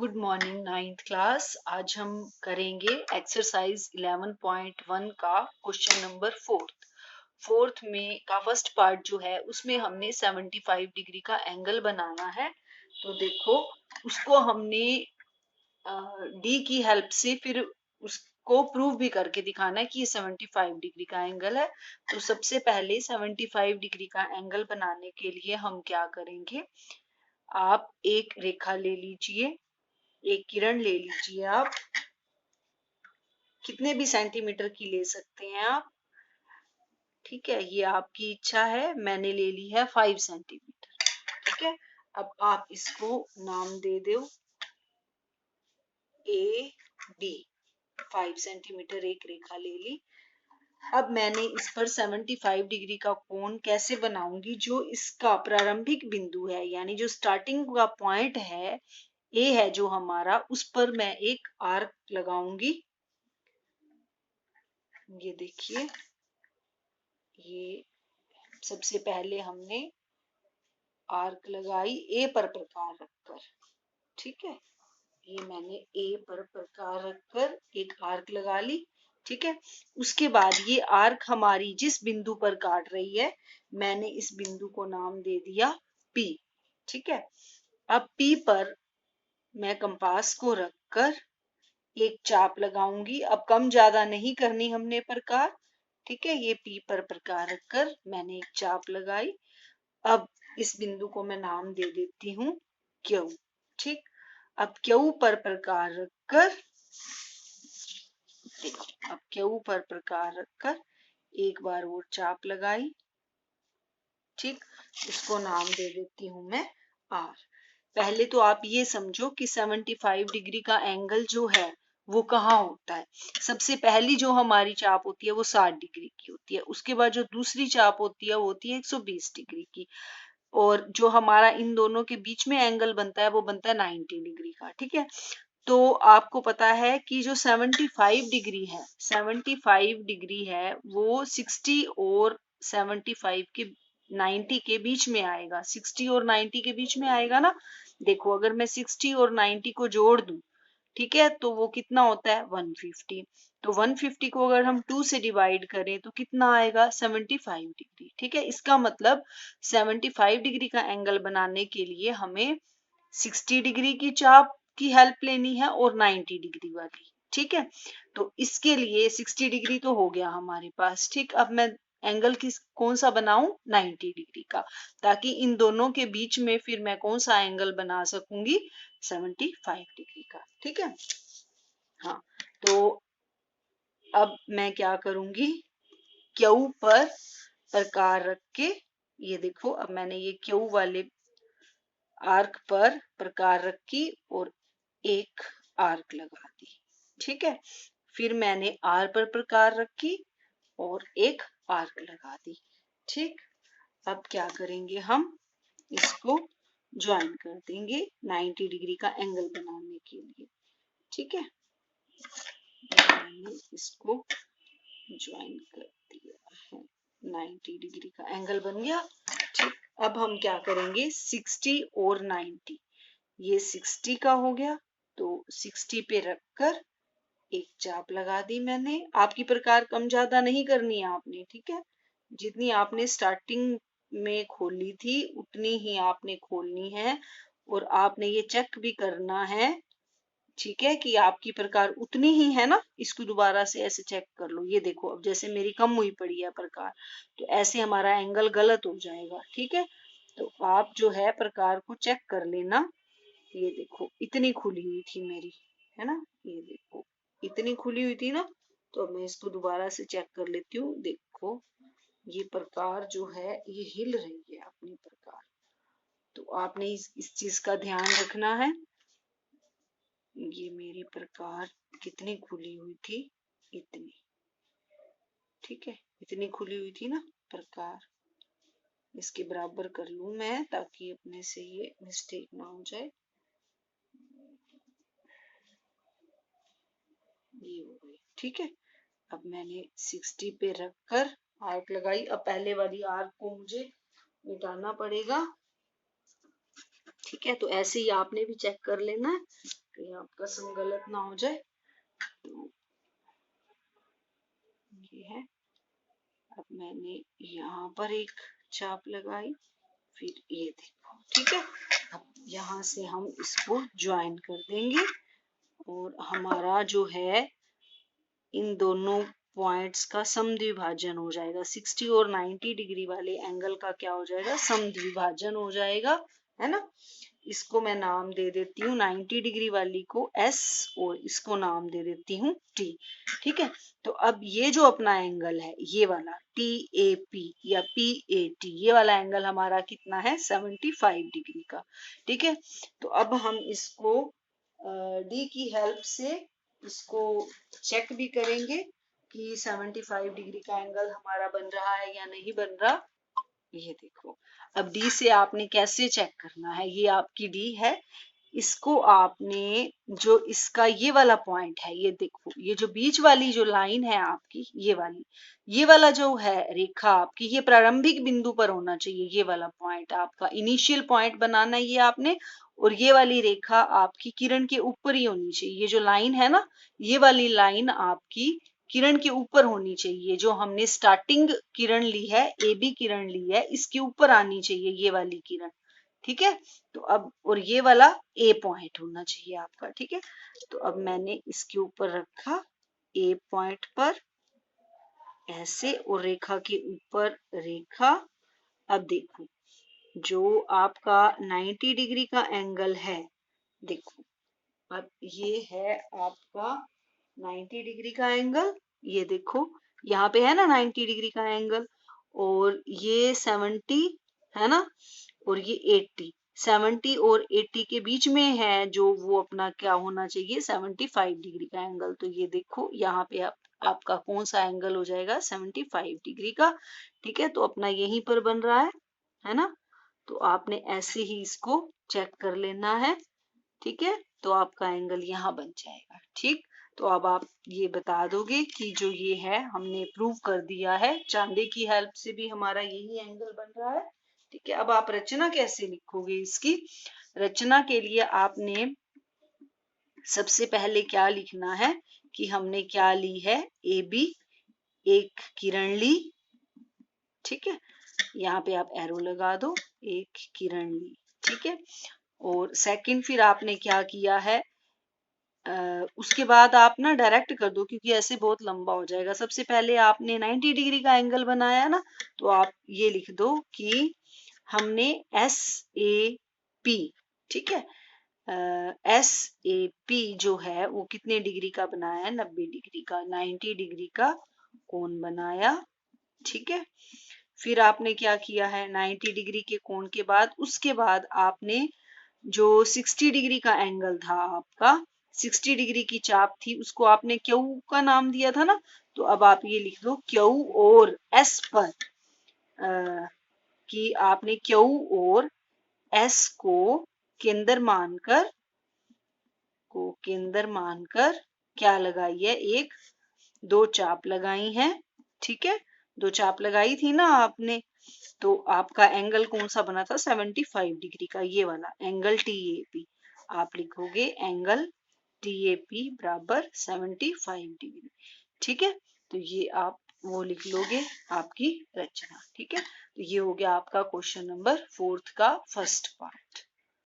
Good morning ninth class. आज हम करेंगे एक्सरसाइज 11.1 का क्वेश्चन नंबर फोर्थ में का फर्स्ट पार्ट जो है उसमें हमने 75 डिग्री का एंगल बनाना है। तो देखो उसको हमने डी की हेल्प से फिर उसको प्रूव भी करके दिखाना है कि ये 75 डिग्री का एंगल है। तो सबसे पहले 75 डिग्री का एंगल बनाने के लिए हम क्या करेंगे, आप एक रेखा ले लीजिए, एक किरण ले लीजिए। आप कितने भी सेंटीमीटर की ले सकते हैं आप, ठीक है, ये आपकी इच्छा है। मैंने ले ली है 5 सेंटीमीटर, ठीक है। अब आप इसको नाम दे दो ए बी। 5 सेंटीमीटर एक रेखा ले ली। अब मैंने इस पर 75 डिग्री का कोण कैसे बनाऊंगी, जो इसका प्रारंभिक बिंदु है यानी जो स्टार्टिंग का पॉइंट है ए है जो हमारा, उस पर मैं एक आर्क लगाऊंगी। ये देखिए, ये सबसे पहले हमने आर्क लगाई ए पर प्रकार रखकर, ठीक है। ये मैंने ए पर प्रकार रखकर एक आर्क लगा ली, ठीक है। उसके बाद ये आर्क हमारी जिस बिंदु पर काट रही है, मैंने इस बिंदु को नाम दे दिया पी, ठीक है। अब पी पर मैं कंपास को रखकर एक चाप लगाऊंगी। अब कम ज्यादा नहीं करनी हमने प्रकार, ठीक है। ये पी पर प्रकार रखकर मैंने एक चाप लगाई। अब इस बिंदु को मैं नाम दे देती हूँ क्यू, ठीक। अब क्यू पर प्रकार रखकर, देखो, अब क्यू पर प्रकार रखकर एक बार वो चाप लगाई, ठीक। इसको नाम दे देती हूं मैं आर। पहले तो आप ये समझो कि 75 डिग्री का एंगल जो है वो कहाँ होता है। सबसे पहली जो हमारी चाप होती है वो 60 डिग्री की होती है। उसके बाद जो दूसरी चाप होती है वो होती है 120 डिग्री की। और जो हमारा इन दोनों के बीच में एंगल बनता है वो बनता है 90 डिग्री का, ठीक है। तो आपको पता है कि जो 75 डिग्री है, 75 डिग्री है वो 60 और 75 के 90 के बीच में आएगा। 60 और 90 के बीच में आएगा ना। देखो अगर मैं 60 और 90 को जोड़ दूं, ठीक है, तो वो कितना होता है 150। तो 150 को अगर हम 2 से डिवाइड करें तो कितना आएगा 75 डिग्री, ठीक है। इसका मतलब 75 डिग्री का एंगल बनाने के लिए हमें 60 डिग्री की चाप की हेल्प लेनी है और 90 डिग्री वाली, ठीक है। तो इसके लिए 60 डिग्री तो हो गया हमारे पास, ठीक। अब मैं एंगल किस कौन सा बनाऊं, 90 डिग्री का, ताकि इन दोनों के बीच में फिर मैं कौन सा एंगल बना सकूंगी, 75 डिग्री का, ठीक है। हाँ, तो अब मैं क्या करूंगी, क्यू पर प्रकार रख के, ये देखो अब मैंने ये क्यू वाले आर्क पर प्रकार रखी और एक आर्क लगा दी, ठीक है। फिर मैंने आर पर प्रकार रखी और एक आर्क लगा दी, ठीक। अब क्या करेंगे, हम इसको ज्वाइन कर देंगे 90 डिग्री का एंगल बनाने के लिए, ठीक है। मैंने इसको ज्वाइन कर दिया है, 90 डिग्री का एंगल बन गया, ठीक। अब हम क्या करेंगे, 60 और 90, ये 60 का हो गया, तो 60 पे रखकर एक चाप लगा दी मैंने। आपकी प्रकार कम ज्यादा नहीं करनी है आपने, ठीक है। जितनी आपने स्टार्टिंग में खोली थी उतनी ही आपने खोलनी है, और आपने ये चेक भी करना है, ठीक है, कि आपकी प्रकार उतनी ही है ना। इसको दोबारा से ऐसे चेक कर लो। ये देखो अब जैसे मेरी कम हुई पड़ी है प्रकार, तो ऐसे हमारा एंगल गलत हो जाएगा, ठीक है। तो आप जो है प्रकार को चेक कर लेना। ये देखो इतनी खुली हुई थी मेरी, है ना, ये देखो इतनी खुली हुई थी ना। तो अब मैं इसको दोबारा से चेक कर लेती हूँ। देखो ये प्रकार जो है ये हिल रही है अपनी प्रकार, तो आपने इस चीज का ध्यान रखना है। ये मेरी प्रकार कितनी खुली हुई थी, इतनी, ठीक है, इतनी खुली हुई थी ना प्रकार। इसके बराबर कर लूं मैं ताकि अपने से ये मिस्टेक ना हो जाए। ये हो गई, ठीक है। अब मैंने 60 पे रखकर आर्क लगाई। अब पहले वाली आर्क को मुझे मिटाना पड़ेगा, ठीक है। तो ऐसे ही आपने भी चेक कर लेना है कहीं आपका सम गलत ना हो जाए। तो ये है, अब मैंने यहाँ पर एक चाप लगाई, फिर ये देखो, ठीक है। अब यहाँ से हम इसको ज्वाइन कर देंगे और हमारा जो है इन दोनों पॉइंट्स का समद्विभाजन हो जाएगा। 60 और 90 डिग्री वाले एंगल का क्या हो जाएगा, समद्विभाजन हो जाएगा, है ना। इसको मैं नाम दे देती हूँ 90 डिग्री वाली को S और इसको नाम दे देती हूँ T, ठीक है। तो अब ये जो अपना एंगल है ये वाला TAP या PAT, ये वाला एंगल हमारा कितना है, 75 डिग्री का, ठीक है। तो अब हम इसको D की हेल्प से इसको चेक भी करेंगे कि 75 डिग्री का एंगल हमारा बन रहा है या नहीं बन रहा। ये देखो, अब डी से आपने कैसे चेक करना है, ये आपकी डी है, इसको आपने जो इसका ये वाला पॉइंट है, ये देखो, ये जो बीच वाली जो लाइन है आपकी, ये वाली, ये वाला जो है रेखा आपकी, ये प्रारंभिक बिंदु पर होना चाहिए। ये वाला पॉइंट आपका इनिशियल पॉइंट बनाना है ये आपने, और ये वाली रेखा आपकी किरण के ऊपर ही होनी चाहिए। ये जो लाइन है ना, ये वाली लाइन आपकी किरण के ऊपर होनी चाहिए। जो हमने स्टार्टिंग किरण ली है, ए बी किरण ली है, इसके ऊपर आनी चाहिए ये वाली किरण, ठीक है। तो अब और ये वाला ए पॉइंट होना चाहिए आपका, ठीक है। तो अब मैंने इसके ऊपर रखा ए पॉइंट पर ऐसे, और रेखा के ऊपर रेखा। अब देखो, जो आपका 90 डिग्री का एंगल है, देखो, अब ये है आपका 90 डिग्री का एंगल, ये देखो यहाँ पे है ना 90 डिग्री का एंगल, और ये 70 है ना, और ये 80, 70 और 80 के बीच में है जो वो अपना क्या होना चाहिए, 75 डिग्री का एंगल। तो ये देखो यहाँ पे आपका कौन सा एंगल हो जाएगा, 75 डिग्री का, ठीक है। तो अपना यहीं पर बन रहा है ना। तो आपने ऐसे ही इसको चेक कर लेना है, ठीक है। तो आपका एंगल यहाँ बन जाएगा, ठीक। तो अब आप ये बता दोगे कि जो ये है हमने प्रूव कर दिया है, चांदे की हेल्प से भी हमारा यही एंगल बन रहा है, ठीक है। अब आप रचना कैसे लिखोगे, इसकी रचना के लिए आपने सबसे पहले क्या लिखना है कि हमने क्या ली है, ए बी एक किरण ली, ठीक है। यहाँ पे आप एरो लगा दो, एक किरण ली, ठीक है। और सेकंड फिर आपने क्या किया है, उसके बाद आप ना डायरेक्ट कर दो क्योंकि ऐसे बहुत लंबा हो जाएगा। सबसे पहले आपने 90 डिग्री का एंगल बनाया ना, तो आप ये लिख दो कि हमने एस ए पी, ठीक है, एस ए पी जो है वो कितने डिग्री का बनाया है, 90 डिग्री का, 90 डिग्री का कोण बनाया, ठीक है। फिर आपने क्या किया है, 90 डिग्री के कोण के बाद उसके बाद आपने जो 60 डिग्री का एंगल था आपका, 60 डिग्री की चाप थी, उसको आपने क्यू का नाम दिया था ना। तो अब आप ये लिख दो क्यू और एस पर, कि आपने क्यू और एस को केंद्र मानकर क्या लगाई है, एक दो चाप लगाई है, ठीक है। दो चाप लगाई थी ना आपने, तो आपका एंगल कौन सा बना था, 75 डिग्री का, ये वाला एंगल TAP। आप लिखोगे एंगल TAP बराबर 75 डिग्री, ठीक है। तो ये आप वो लिख लोगे आपकी रचना, ठीक है। तो ये हो गया आपका क्वेश्चन नंबर 4 का फर्स्ट पार्ट।